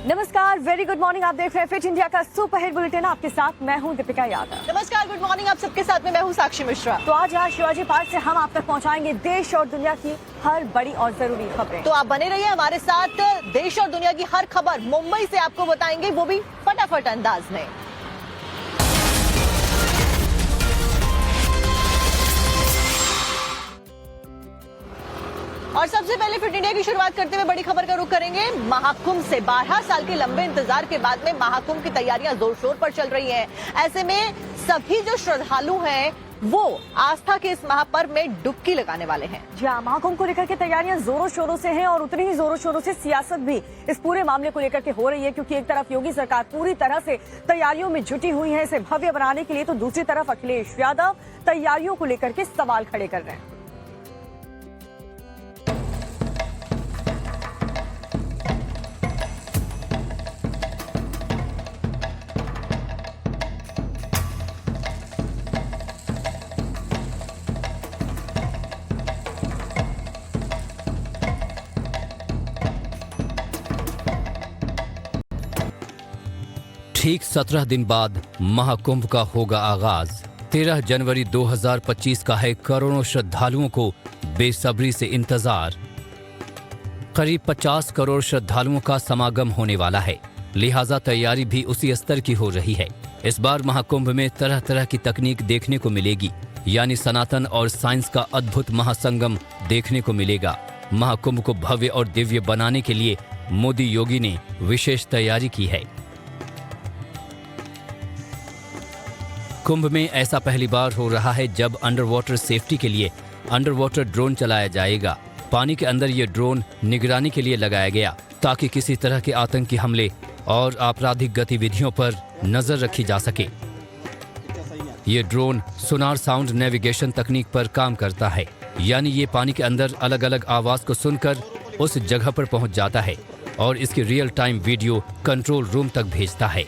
नमस्कार, very good morning. आप देख रहे हैं फिट इंडिया का सुपर हिट बुलेटिन। आपके साथ मैं हूं दीपिका यादव। नमस्कार, गुड मॉर्निंग। आप सबके साथ में मैं हूं साक्षी मिश्रा। तो आज यहाँ शिवाजी पार्क से हम आप तक पहुंचाएंगे देश और दुनिया की हर बड़ी और जरूरी खबरें। तो आप बने रहिए हमारे साथ। देश और दुनिया की हर खबर मुंबई से आपको बताएंगे, वो भी फटाफट अंदाज में। और सबसे पहले फिट इंडिया की शुरुआत करते हुए बड़ी खबर का रुख करेंगे महाकुंभ से। 12 साल के लंबे इंतजार के बाद में महाकुंभ की तैयारियां जोर शोर पर चल रही हैं। ऐसे में सभी जो श्रद्धालु हैं वो आस्था के इस महापर्व में डुबकी लगाने वाले हैं। जी हाँ, महाकुंभ को लेकर के तैयारियां जोरों शोरों से हैं और उतनी ही जोरों शोरों से सियासत भी इस पूरे मामले को लेकर के हो रही है, क्योंकि एक तरफ योगी सरकार पूरी तरह से तैयारियों में जुटी हुई है इसे भव्य बनाने के लिए, तो दूसरी तरफ अखिलेश यादव तैयारियों को लेकर के सवाल खड़े कर रहे हैं। ठीक 17 दिन बाद महाकुंभ का होगा आगाज। 13 जनवरी 2025 का है करोड़ों श्रद्धालुओं को बेसब्री से इंतजार। करीब 50 करोड़ श्रद्धालुओं का समागम होने वाला है, लिहाजा तैयारी भी उसी स्तर की हो रही है। इस बार महाकुंभ में तरह तरह की तकनीक देखने को मिलेगी, यानी सनातन और साइंस का अद्भुत महासंगम देखने को मिलेगा। महाकुंभ को भव्य और दिव्य बनाने के लिए मोदी योगी ने विशेष तैयारी की है। कुंभ में ऐसा पहली बार हो रहा है जब अंडर वाटर सेफ्टी के लिए अंडर वाटर ड्रोन चलाया जाएगा। पानी के अंदर ये ड्रोन निगरानी के लिए लगाया गया ताकि किसी तरह के आतंकी हमले और आपराधिक गतिविधियों पर नजर रखी जा सके। ये ड्रोन सोनार साउंड नेविगेशन तकनीक पर काम करता है, यानी ये पानी के अंदर अलग अलग आवाज को सुनकर उस जगह पर पहुंच जाता है और इसकी real time video control room तक भेजता है।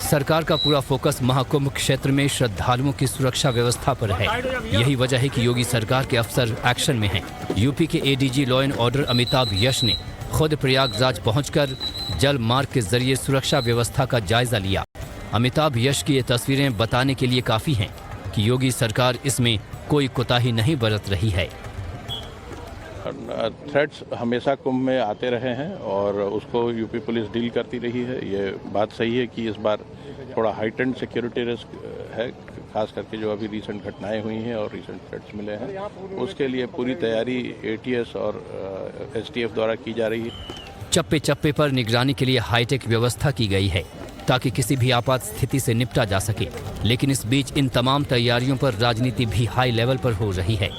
सरकार का पूरा फोकस महाकुंभ क्षेत्र में श्रद्धालुओं की सुरक्षा व्यवस्था पर है। यही वजह है कि योगी सरकार के अफसर एक्शन में हैं। यूपी के ADG law and order Amitabh Yash ने खुद प्रयागराज पहुंचकर जल मार्ग के जरिए सुरक्षा व्यवस्था का जायजा लिया। अमिताभ यश की ये तस्वीरें बताने के लिए काफी हैं कि योगी सरकार इसमें कोई कोताही नहीं बरत रही है। थ्रेट्स हमेशा कुंभ में आते रहे हैं और उसको यूपी पुलिस डील करती रही है। ये बात सही है कि इस बार थोड़ा हाइटेंड सिक्योरिटी रिस्क है, खास करके जो अभी रिसेंट घटनाएं हुई हैं और रिसेंट थ्रेट्स मिले हैं, उसके लिए पूरी तैयारी एटीएस और एसटीएफ द्वारा की जा रही है। चप्पे चप्पे पर निगरानी के लिए हाईटेक व्यवस्था की गई है ताकि किसी भी आपात स्थिति से निपटा जा सके। लेकिन इस बीच इन तमाम तैयारियों पर राजनीति भी हाई लेवल पर हो रही है।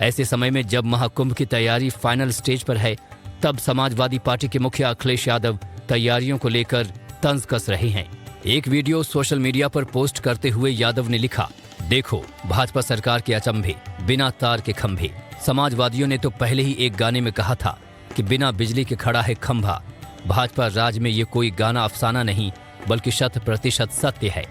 ऐसे समय में जब महाकुंभ की तैयारी फाइनल स्टेज पर है, तब समाजवादी पार्टी के मुखिया अखिलेश यादव तैयारियों को लेकर तंज कस रहे हैं। एक वीडियो सोशल मीडिया पर पोस्ट करते हुए यादव ने लिखा, देखो भाजपा सरकार के अचंभे, बिना तार के खंभे। समाजवादियों ने तो पहले ही एक गाने में कहा था कि बिना बिजली के खड़ा है खंभा। भाजपा राज में ये कोई गाना अफसाना नहीं बल्कि 100% सत्य है।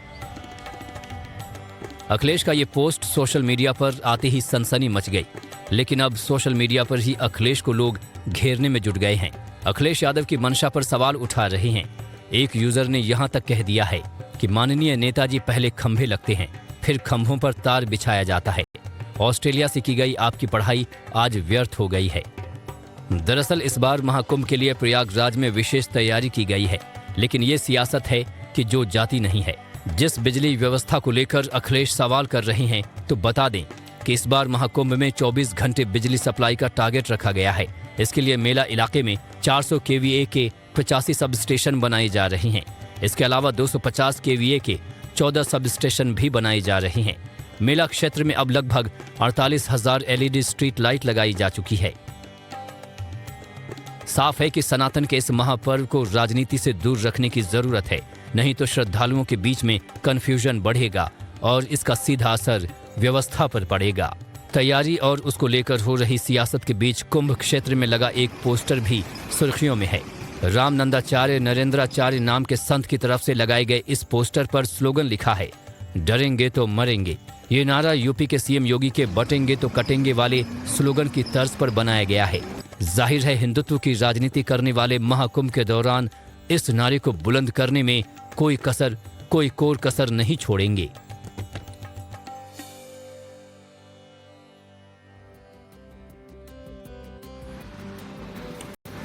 अखिलेश का ये पोस्ट सोशल मीडिया पर आते ही सनसनी मच गई, लेकिन अब सोशल मीडिया पर ही अखिलेश को लोग घेरने में जुट गए हैं। अखिलेश यादव की मंशा पर सवाल उठा रहे हैं। एक यूजर ने यहां तक कह दिया है कि माननीय नेताजी पहले खंभे लगते हैं, फिर खंभों पर तार बिछाया जाता है। ऑस्ट्रेलिया से की गई आपकी पढ़ाई आज व्यर्थ हो गई है। दरअसल इस बार महाकुंभ के लिए प्रयागराज में विशेष तैयारी की गई है, लेकिन ये सियासत है कि जो जाती नहीं है। जिस बिजली व्यवस्था को लेकर अखिलेश सवाल कर रहे हैं, तो बता दें कि इस बार महाकुंभ में 24 घंटे बिजली सप्लाई का टारगेट रखा गया है। इसके लिए मेला इलाके में 400 केवीए के 85 सब स्टेशन बनाए जा रहे हैं। इसके अलावा 250 केवीए के 14 सब स्टेशन भी बनाए जा रहे हैं। मेला क्षेत्र में अब लगभग 48,000 एलईडी स्ट्रीट लाइट लगाई जा चुकी है। साफ है कि सनातन के इस महापर्व को राजनीति से दूर रखने की जरूरत है, नहीं तो श्रद्धालुओं के बीच में कंफ्यूजन बढ़ेगा और इसका सीधा असर व्यवस्था पर पड़ेगा। तैयारी और उसको लेकर हो रही सियासत के बीच कुंभ क्षेत्र में लगा एक पोस्टर भी सुर्खियों में है। रामनंदाचार्य नरेंद्राचार्य नाम के संत की तरफ से लगाए गए इस पोस्टर पर स्लोगन लिखा है, डरेंगे तो मरेंगे। ये नारा यूपी के सीएम योगी के बटेंगे तो कटेंगे वाले स्लोगन की तर्ज पर बनाया गया है। जाहिर है हिंदुत्व की राजनीति करने वाले महाकुंभ के दौरान इस नारे को बुलंद करने में कोई कोर कसर नहीं छोड़ेंगे।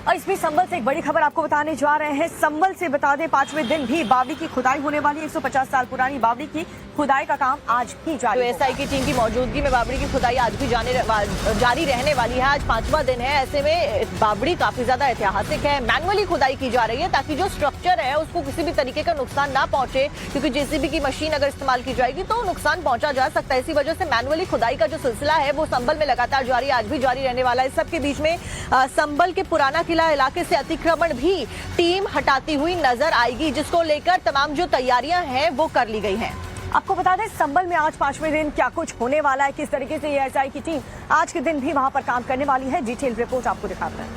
और इस बीच संभल से एक बड़ी खबर आपको बताने जा रहे हैं। संभल से बता दें, 5वें दिन भी बावड़ी की खुदाई होने वाली। 150 साल पुरानी बावड़ी की खुदाई का काम आज भी जारी तो एसआई की टीम की मौजूदगी में बावड़ी की खुदाई आज भी जारी रहने वाली है। आज 5वां दिन है। ऐसे में बावड़ी काफी ज्यादा ऐतिहासिक है। मैनुअली खुदाई की जा रही है ताकि जो स्ट्रक्चर है उसको किसी भी तरीके का नुकसान ना पहुंचे, क्योंकि जेसीबी की मशीन अगर इस्तेमाल की जाएगी तो नुकसान पहुंचा जा सकता है। इसी वजह से मैनुअली खुदाई का जो सिलसिला है वो संभल में लगातार जारी, आज भी जारी रहने वाला है। इस सबके बीच में संभल के पुराना किला इलाके से अतिक्रमण भी टीम हटाती हुई नजर आएगी, जिसको लेकर तमाम जो तैयारियां हैं वो कर ली गई हैं। आपको बता दें संभल में आज 5वें दिन क्या कुछ होने वाला है, किस तरीके से ये एसआई की टीम आज के दिन भी वहां पर काम करने वाली है, डिटेल रिपोर्ट आपको दिखाते हैं।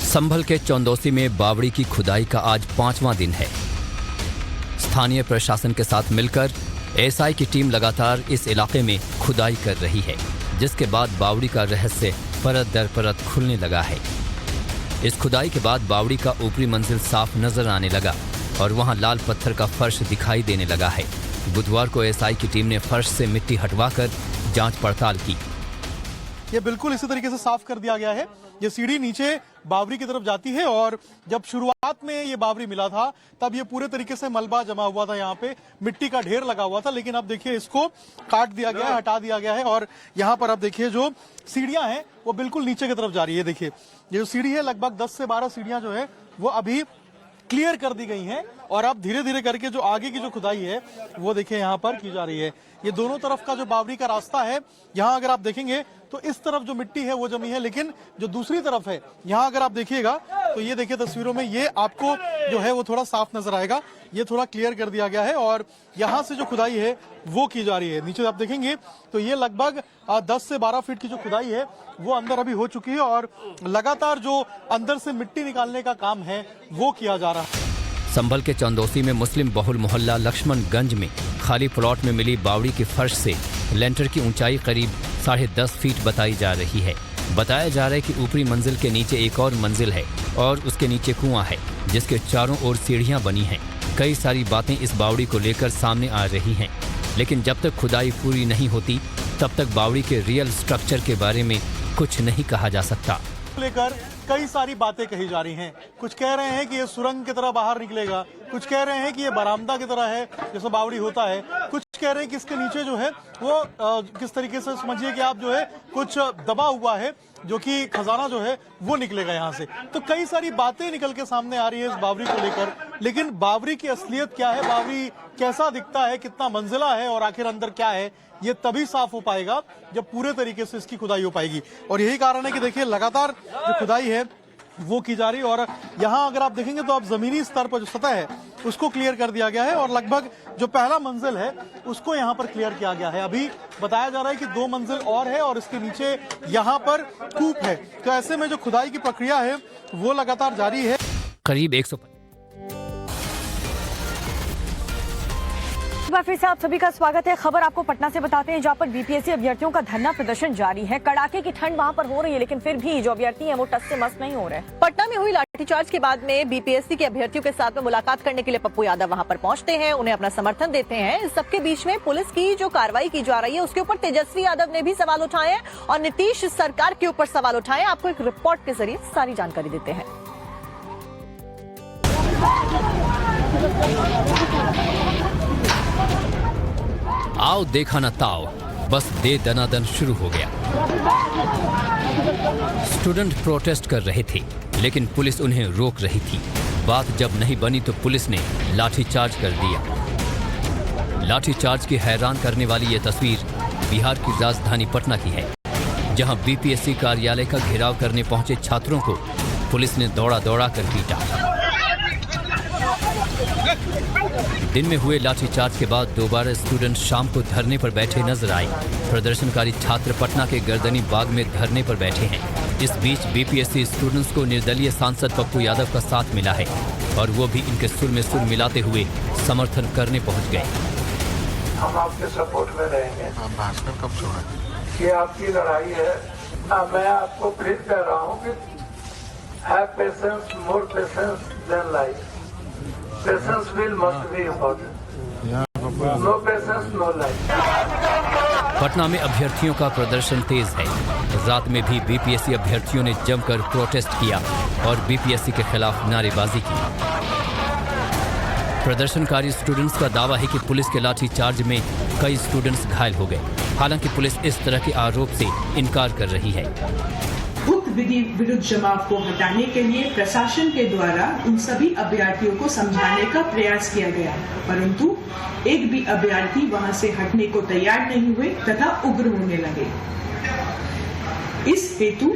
संभल के चौंदौसी में बावड़ी की खुदाई का आज 5वां दिन है। स्थानीय प्रशासन के साथ मिलकर एसआई की टीम लगातार इस इलाके में खुदाई कर रही है, जिसके बाद बावड़ी का रहस्य परत दर परत खुलने लगा है। इस खुदाई के बाद बावड़ी का ऊपरी मंजिल साफ नजर आने लगा और वहां लाल पत्थर का फर्श दिखाई देने लगा है। बुधवार को एसआई की टीम ने फर्श से मिट्टी हटवाकर जांच पड़ताल की। ये बिल्कुल इसी तरीके से साफ कर दिया गया है। ये सीढ़ी नीचे बावड़ी की तरफ जाती है और जब शुरुआत में ये बावड़ी मिला था तब ये पूरे तरीके से मलबा जमा हुआ था, यहाँ पे मिट्टी का ढेर लगा हुआ था, लेकिन अब देखिए इसको काट दिया गया है, हटा दिया गया है और यहाँ पर अब देखिए जो सीढ़ियां हैं वो बिल्कुल नीचे की तरफ जा रही है। देखिए ये जो सीढ़ी है लगभग 10 से 12 सीढ़ियां जो है वो अभी क्लियर कर दी गई हैं और अब धीरे धीरे करके जो आगे की जो खुदाई है वो देखिए यहाँ पर की जा रही है। ये दोनों तरफ का जो बावड़ी का रास्ता है, यहाँ अगर आप देखेंगे तो इस तरफ जो मिट्टी है वो जमी है, लेकिन जो दूसरी तरफ है यहाँ अगर आप देखिएगा तो ये देखिए तस्वीरों में ये आपको जो है वो थोड़ा साफ नजर आएगा। ये थोड़ा क्लियर कर दिया गया है और यहाँ से जो खुदाई है वो की जा रही है। नीचे आप देखेंगे तो ये लगभग 10 से 12 फीट की जो खुदाई है वो अंदर अभी हो चुकी है और लगातार जो अंदर से मिट्टी निकालने का काम है वो किया जा रहा है। संभल के चौंदौसी में मुस्लिम बहुल मोहल्ला लक्ष्मणगंज में खाली प्लॉट में मिली बावड़ी की फर्श से लेंटर की ऊंचाई करीब 10.5 फीट बताई जा रही है। बताया जा रहा है कि ऊपरी मंजिल के नीचे एक और मंजिल है और उसके नीचे कुआं है, जिसके चारों ओर सीढ़ियां बनी हैं। कई सारी बातें इस बावड़ी को लेकर सामने आ रही हैं, लेकिन जब तक खुदाई पूरी नहीं होती तब तक बावड़ी के रियल स्ट्रक्चर के बारे में कुछ नहीं कहा जा सकता। लेकर कई सारी बातें कही जा रही हैं। कुछ कह रहे हैं कि ये सुरंग की तरह बाहर निकलेगा, कुछ कह रहे हैं कि ये बरामदा की तरह है जैसे बावड़ी होता है, कुछ कह रहे हैं कि इसके नीचे जो है वो किस तरीके से समझिए कि आप जो है कुछ दबा हुआ है जो कि खजाना जो है वो निकलेगा यहाँ से। तो कई सारी बातें निकल के सामने आ रही है इस बावड़ी को लेकर, लेकिन बावड़ी की असलियत क्या है, बावड़ी कैसा दिखता है, कितना मंजिला है और आखिर अंदर क्या है, ये तभी साफ हो पाएगा जब पूरे तरीके से इसकी खुदाई हो पाएगी। और यही कारण है कि देखिए लगातार जो खुदाई है वो की जा रही है और यहाँ अगर आप देखेंगे तो आप जमीनी स्तर पर जो सतह है उसको क्लियर कर दिया गया है और लगभग जो पहला मंजिल है उसको यहाँ पर क्लियर किया गया है। अभी बताया जा रहा है कि 2 मंजिल और है और इसके नीचे यहाँ पर कूप है। तो ऐसे में जो खुदाई की प्रक्रिया है वो लगातार जारी है। करीब 100 एक बार फिर से आप सभी का स्वागत है। खबर आपको पटना से बताते हैं, जहां पर बीपीएससी अभ्यर्थियों का धरना प्रदर्शन जारी है। कड़ाके की ठंड वहां पर हो रही है, लेकिन फिर भी जो अभ्यर्थी हैं वो टस से मस नहीं हो रहे। पटना में हुई लाठीचार्ज के बाद में बीपीएससी के अभ्यर्थियों के साथ में मुलाकात करने के लिए पप्पू यादव वहां पर पहुंचते हैं, उन्हें अपना समर्थन देते हैं। इस सबके बीच में पुलिस की जो कार्रवाई की जा रही है उसके ऊपर तेजस्वी यादव ने भी सवाल उठाए और नीतीश सरकार के ऊपर सवाल उठाए। आपको एक रिपोर्ट के जरिए सारी जानकारी देते हैं। आओ देखा न ताओ, बस दे दनादन शुरू हो गया। स्टूडेंट प्रोटेस्ट कर रहे थे, लेकिन पुलिस उन्हें रोक रही थी। बात जब नहीं बनी तो पुलिस ने लाठीचार्ज कर दिया। लाठीचार्ज की हैरान करने वाली ये तस्वीर बिहार की राजधानी पटना की है, जहां बीपीएससी कार्यालय का घेराव करने पहुंचे छात्रों को पुलिस ने दौड़ा दौड़ा कर पीटा। दिन में हुए लाठीचार्ज के बाद दोबारा स्टूडेंट शाम को धरने पर बैठे नजर आए। प्रदर्शनकारी छात्र पटना के गर्दनी बाग में धरने पर बैठे हैं। इस बीच बीपीएससी स्टूडेंट्स को निर्दलीय सांसद पप्पू यादव का साथ मिला है और वो भी इनके सुर में सुर मिलाते हुए समर्थन करने पहुंच गए। हम आपके सपोर्ट में रहेंगे। भाषण कब छोड़ा? ये आपकी लड़ाई है। मैं आपको प्लीज कह रहा हूँ कि have patience, more patience then life. Patience will must be important. No patience no life. Patna में अभ्यर्थियों का प्रदर्शन तेज है। रात में भी बीपीएससी अभ्यर्थियों ने जमकर प्रोटेस्ट किया और बीपीएससी के खिलाफ नारेबाजी की। प्रदर्शनकारी स्टूडेंट्स का दावा है कि पुलिस के लाठीचार्ज में कई स्टूडेंट्स घायल हो गए। हालांकि पुलिस इस तरह के आरोप से इनकार कर रही है। उक्त विधि विरुद्ध जमाव को हटाने के लिए प्रशासन के द्वारा उन सभी अभ्यर्थियों को समझाने का प्रयास किया गया, परंतु एक भी अभ्यर्थी वहां से हटने को तैयार नहीं हुए तथा उग्र होने लगे। इस हेतु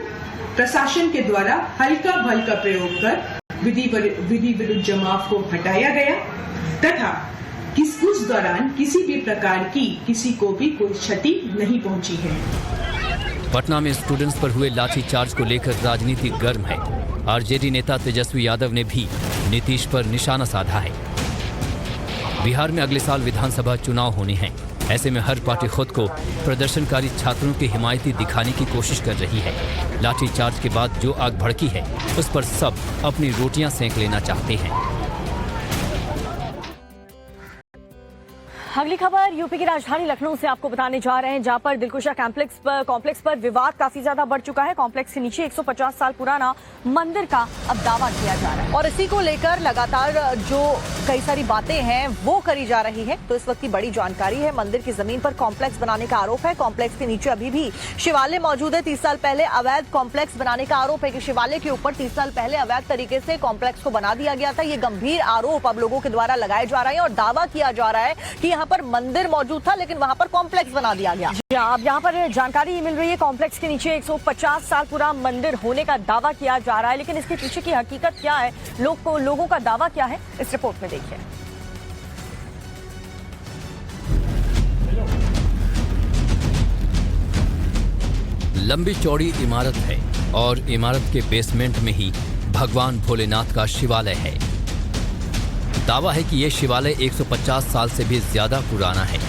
प्रशासन के द्वारा हल्का भल्का प्रयोग कर विधि विरुद्ध जमाव को हटाया गया तथा उस दौरान किसी भी प्रकार की किसी को भी कोई क्षति नहीं पहुंची है। पटना में स्टूडेंट्स पर हुए लाठीचार्ज को लेकर राजनीति गर्म है। आरजेडी नेता तेजस्वी यादव ने भी नीतीश पर निशाना साधा है। बिहार में अगले साल विधानसभा चुनाव होने हैं। ऐसे में हर पार्टी खुद को प्रदर्शनकारी छात्रों के हिमायती दिखाने की कोशिश कर रही है। लाठीचार्ज के बाद जो आग भड़की है उस पर सब अपनी रोटियां सेंक लेना चाहते हैं। अगली खबर यूपी की राजधानी लखनऊ से आपको बताने जा रहे हैं, जहां पर दिलकुशा कॉम्प्लेक्स पर विवाद काफी ज्यादा बढ़ चुका है। कॉम्प्लेक्स के नीचे 150 साल पुराना मंदिर का अब दावा किया जा रहा है और इसी को लेकर लगातार जो कई सारी बातें हैं वो करी जा रही है। तो इस वक्त की बड़ी जानकारी है, मंदिर की जमीन पर कॉम्प्लेक्स बनाने का आरोप है। कॉम्प्लेक्स के नीचे अभी भी शिवालय मौजूद है। 30 साल पहले अवैध कॉम्प्लेक्स बनाने का आरोप है कि शिवालय के ऊपर 30 साल पहले अवैध तरीके से कॉम्प्लेक्स को बना दिया गया था। ये गंभीर आरोप अब लोगों के द्वारा लगाए जा रहे हैं और दावा किया जा रहा है कि यहाँ पर मंदिर मौजूद था लेकिन वहां पर कॉम्प्लेक्स बना दिया गया। अब यहाँ पर जानकारी मिल रही है, कॉम्प्लेक्स के नीचे 150 साल पुराना मंदिर होने का दावा किया जा रहा है, लेकिन इसके पीछे की हकीकत क्या है, लोगों का दावा क्या है, इस रिपोर्ट में देखिए। लंबी चौड़ी इमारत है और इमारत के बेसमेंट में ही भगवान भोलेनाथ का शिवालय है। दावा है कि यह शिवालय 150 साल से भी ज्यादा पुराना है,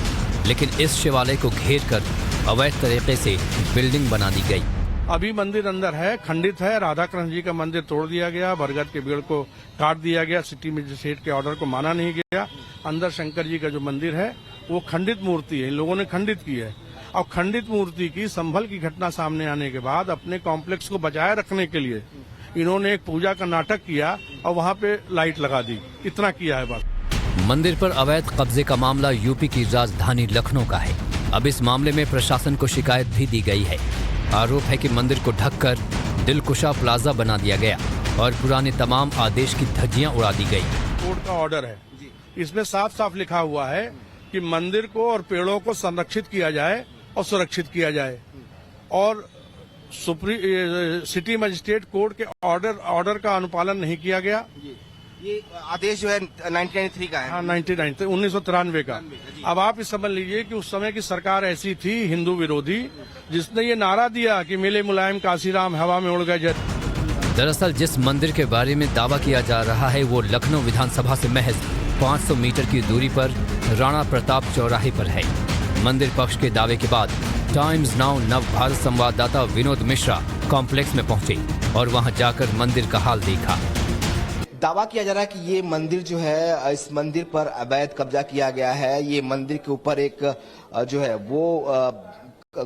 लेकिन इस शिवालय को घेर कर अवैध तरीके से बिल्डिंग बना दी गई। अभी मंदिर अंदर है, खंडित है। राधा कृष्ण जी का मंदिर तोड़ दिया गया, बरगद के पेड़ को काट दिया गया, सिटी मजिस्ट्रेट के ऑर्डर को माना नहीं गया। अंदर शंकर जी का जो मंदिर है वो खंडित मूर्ति है, इन लोगों ने खंडित की है। और खंडित मूर्ति की संभल की घटना सामने आने के बाद अपने कॉम्प्लेक्स को बचाए रखने के लिए इन्होंने एक पूजा का नाटक किया और वहाँ पे लाइट लगा दी। इतना किया है बस। मंदिर पर अवैध कब्जे का मामला यूपी की राजधानी लखनऊ का है। अब इस मामले में प्रशासन को शिकायत भी दी गई है। आरोप है कि मंदिर को ढककर दिलकुशा प्लाजा बना दिया गया और पुराने तमाम आदेश की धज्जियां उड़ा दी गई। कोर्ट का ऑर्डर है, इसमें साफ साफ लिखा हुआ है कि मंदिर को और पेड़ों को संरक्षित किया जाए और सुरक्षित किया जाए। और सिटी मजिस्ट्रेट कोर्ट के ऑर्डर का अनुपालन नहीं किया गया। ये आदेश जो है 1993 का है। हाँ, 1993 का। अब आप इस समझ लीजिए कि उस समय की सरकार ऐसी थी हिंदू विरोधी, जिसने ये नारा दिया कि मिले मुलायम काशीराम हवा में उड़ गए। दरअसल जिस मंदिर के बारे में दावा किया जा रहा है वो लखनऊ विधानसभा से महज 500 मीटर की दूरी पर राणा प्रताप चौराहे पर है। मंदिर पक्ष के दावे के बाद टाइम्स नाउ नव भारत संवाददाता विनोद मिश्रा कॉम्प्लेक्स में पहुंचे और वहां जाकर मंदिर का हाल देखा। दावा किया जा रहा है कि ये मंदिर जो है, इस मंदिर पर अवैध कब्जा किया गया है। ये मंदिर के ऊपर एक जो है वो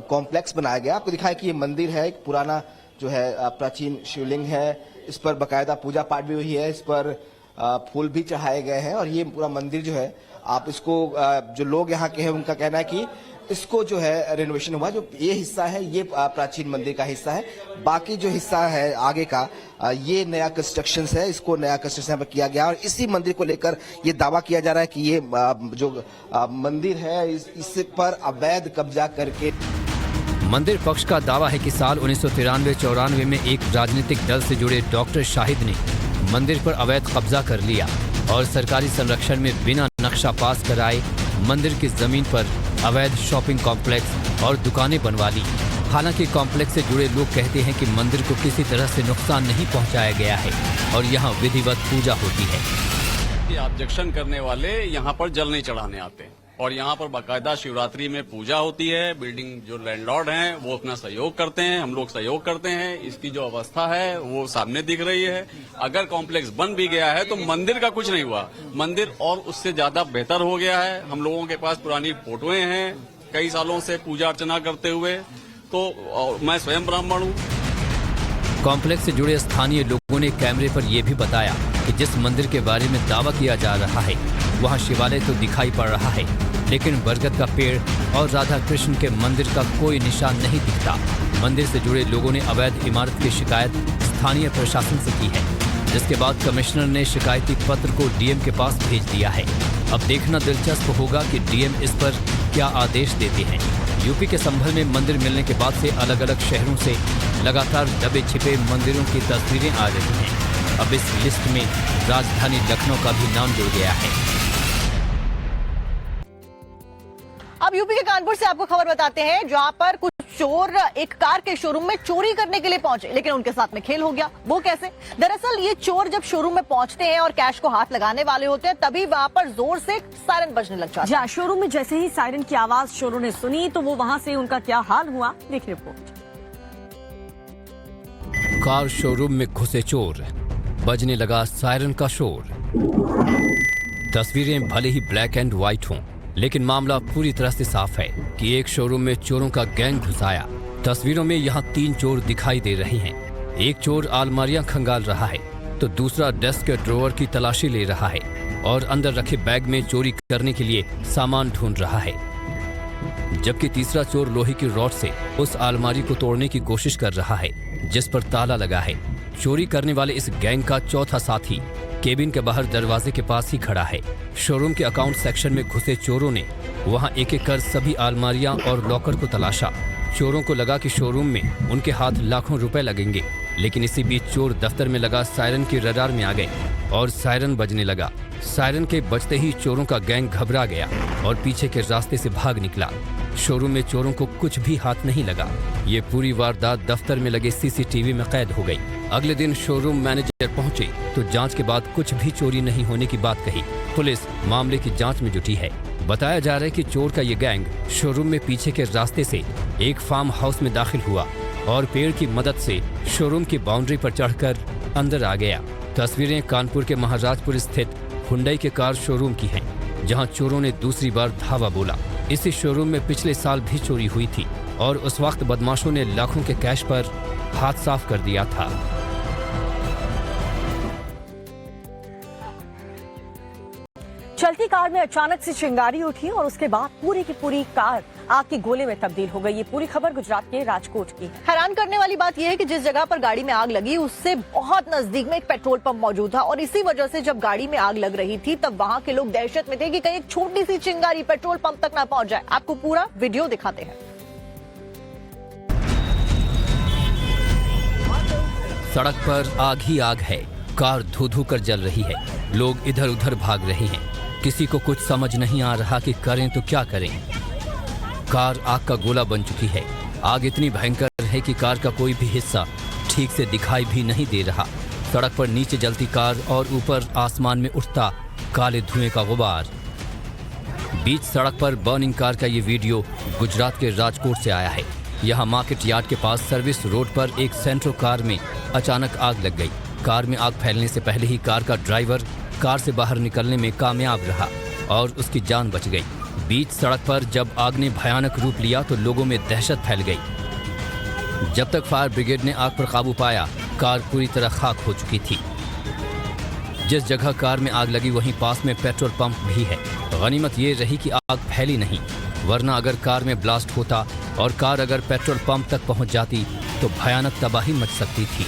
कॉम्प्लेक्स बनाया गया। आपको दिखाया कि ये मंदिर है, एक पुराना जो है प्राचीन शिवलिंग है। इस पर बकायदा पूजा पाठ भी हुई है, इस पर फूल भी चढ़ाए गए हैं। और ये पूरा मंदिर जो है, आप इसको जो लोग यहाँ के हैं उनका कहना है कि इसको जो है रेनोवेशन हुआ। जो ये हिस्सा है ये प्राचीन मंदिर का हिस्सा है, बाकी जो हिस्सा है आगे का ये नया कंस्ट्रक्शन है। इसको नया कंस्ट्रक्शन पर किया गया और इसी मंदिर को लेकर ये दावा किया जा रहा है कि ये जो मंदिर है इस पर अवैध कब्जा करके। मंदिर पक्ष का दावा है कि साल 1993-94 में एक राजनीतिक दल से जुड़े डॉक्टर शाहिद ने मंदिर पर अवैध कब्जा कर लिया और सरकारी संरक्षण में बिना नक्शा पास कराए मंदिर की जमीन पर अवैध शॉपिंग कॉम्प्लेक्स और दुकानें बनवा ली। हालांकि कॉम्प्लेक्स से जुड़े लोग कहते हैं कि मंदिर को किसी तरह से नुकसान नहीं पहुंचाया गया है और यहां विधिवत पूजा होती है। ऑब्जेक्शन करने वाले यहां पर जल नहीं चढ़ाने आते हैं। और यहाँ पर बाकायदा शिवरात्रि में पूजा होती है। बिल्डिंग जो लैंडलॉर्ड हैं वो अपना सहयोग करते हैं, हम लोग सहयोग करते हैं। इसकी जो अवस्था है वो सामने दिख रही है। अगर कॉम्प्लेक्स बन भी गया है तो मंदिर का कुछ नहीं हुआ, मंदिर और उससे ज्यादा बेहतर हो गया है। हम लोगों के पास पुरानी फोटोएं हैं कई सालों से पूजा अर्चना करते हुए, तो मैं स्वयं ब्राह्मण हूँ। कॉम्प्लेक्स से जुड़े स्थानीय लोगों ने कैमरे पर यह भी बताया कि जिस मंदिर के बारे में दावा किया जा रहा है वहां शिवालय तो दिखाई पड़ रहा है, लेकिन बरगद का पेड़ और राधा कृष्ण के मंदिर का कोई निशान नहीं दिखता। मंदिर से जुड़े लोगों ने अवैध इमारत की शिकायत स्थानीय प्रशासन से की है, जिसके बाद कमिश्नर ने शिकायती पत्र को डीएम के पास भेज दिया है। अब देखना दिलचस्प होगा कि डीएम इस पर क्या आदेश देते हैं। यूपी के संभल में मंदिर मिलने के बाद से अलग अलग शहरों से लगातार दबे छिपे मंदिरों की तस्वीरें आ रही हैं। अब इस लिस्ट में राजधानी लखनऊ का भी नाम जुड़ गया है। अब यूपी के कानपुर से आपको खबर बताते हैं, जहां पर कुछ चोर एक कार के शोरूम में चोरी करने के लिए पहुंचे, लेकिन उनके साथ में खेल हो गया। वो कैसे? दरअसल ये चोर जब शोरूम में पहुंचते हैं और कैश को हाथ लगाने वाले होते हैं, तभी वहां पर जोर से सायरन बजने लग जाता है। शोरूम में जैसे ही सायरन की आवाज चोरों ने सुनी तो वो वहां से उनका क्या हाल हुआ, देख रिपोर्ट। कार शोरूम में घुसे चोर, बजने लगा सायरन का शोर। तस्वीरें भले ही ब्लैक एंड व्हाइट हों, लेकिन मामला पूरी तरह से साफ है कि एक शोरूम में चोरों का गैंग घुस आया। तस्वीरों में यहाँ 3 चोर दिखाई दे रहे हैं। एक चोर अलमारियां खंगाल रहा है तो दूसरा डेस्क के ड्रॉवर की तलाशी ले रहा है और अंदर रखे बैग में चोरी करने के लिए सामान ढूंढ रहा है, जबकि तीसरा चोर लोहे की रॉड से उस अलमारी को तोड़ने की कोशिश कर रहा है जिस पर ताला लगा है। चोरी करने वाले इस गैंग का चौथा साथी केबिन के बाहर दरवाजे के पास ही खड़ा है। शोरूम के अकाउंट सेक्शन में घुसे चोरों ने वहां एक एक कर सभी अलमारियां और लॉकर को तलाशा। चोरों को लगा कि शोरूम में उनके हाथ लाखों रुपए लगेंगे, लेकिन इसी बीच चोर दफ्तर में लगा सायरन की रडार में आ गए और सायरन बजने लगा। सायरन के बजते ही चोरों का गैंग घबरा गया और पीछे के रास्ते से भाग निकला। शोरूम में चोरों को कुछ भी हाथ नहीं लगा। ये पूरी वारदात दफ्तर में लगे सीसीटीवी में कैद हो गई। अगले दिन शोरूम मैनेजर पहुंचे तो जांच के बाद कुछ भी चोरी नहीं होने की बात कही। पुलिस मामले की जांच में जुटी है। बताया जा रहा है कि चोर का ये गैंग शोरूम में पीछे के रास्ते से एक फार्म हाउस में दाखिल हुआ और पेड़ की मदद से शोरूम की बाउंड्री पर चढ़कर अंदर आ गया। तस्वीरें कानपुर के महाराजपुर स्थित हुंडई के कार शोरूम की हैं, जहां चोरों ने दूसरी बार धावा बोला। इसी शोरूम में पिछले साल भी चोरी हुई थी और उस वक्त बदमाशों ने लाखों के कैश पर हाथ साफ कर दिया था। चलती कार में अचानक से चिंगारी उठी और उसके बाद पूरी की पूरी कार आग के गोले में तब्दील हो गई। ये पूरी खबर गुजरात के राजकोट की। हैरान करने वाली बात यह है कि जिस जगह पर गाड़ी में आग लगी उससे बहुत नजदीक में एक पेट्रोल पंप मौजूद था और इसी वजह से जब गाड़ी में आग लग रही थी तब वहां के लोग दहशत में थे कि कहीं एक छोटी सी चिंगारी पेट्रोल पंप तक ना पहुंच जाए। आपको पूरा वीडियो दिखाते हैं। सड़क पर आग ही आग है, कार धू धू कर जल रही है, लोग इधर उधर भाग रहे हैं। किसी को कुछ समझ नहीं आ रहा कि करें तो क्या करें। कार आग का गोला बन चुकी है। आग इतनी भयंकर है कि कार का कोई भी हिस्सा ठीक से दिखाई भी नहीं दे रहा। सड़क पर नीचे जलती कार और ऊपर आसमान में उठता काले धुएं का गुबार। बीच सड़क पर बर्निंग कार का ये वीडियो गुजरात के राजकोट से आया है। यहाँ मार्केट यार्ड के पास सर्विस रोड पर एक सेंट्रो कार में अचानक आग लग गई। कार में आग फैलने से पहले ही कार का ड्राइवर कार से बाहर निकलने में कामयाब रहा और उसकी जान बच गई। बीच सड़क पर जब आग ने भयानक रूप लिया तो लोगों में दहशत फैल गई। जब तक फायर ब्रिगेड ने आग पर काबू पाया, कार पूरी तरह खाक हो चुकी थी। जिस जगह कार में आग लगी वहीं पास में पेट्रोल पंप भी है। गनीमत ये रही कि आग फैली नहीं, वरना अगर कार में ब्लास्ट होता और कार अगर पेट्रोल पंप तक पहुंच जाती तो भयानक तबाही मच सकती थी।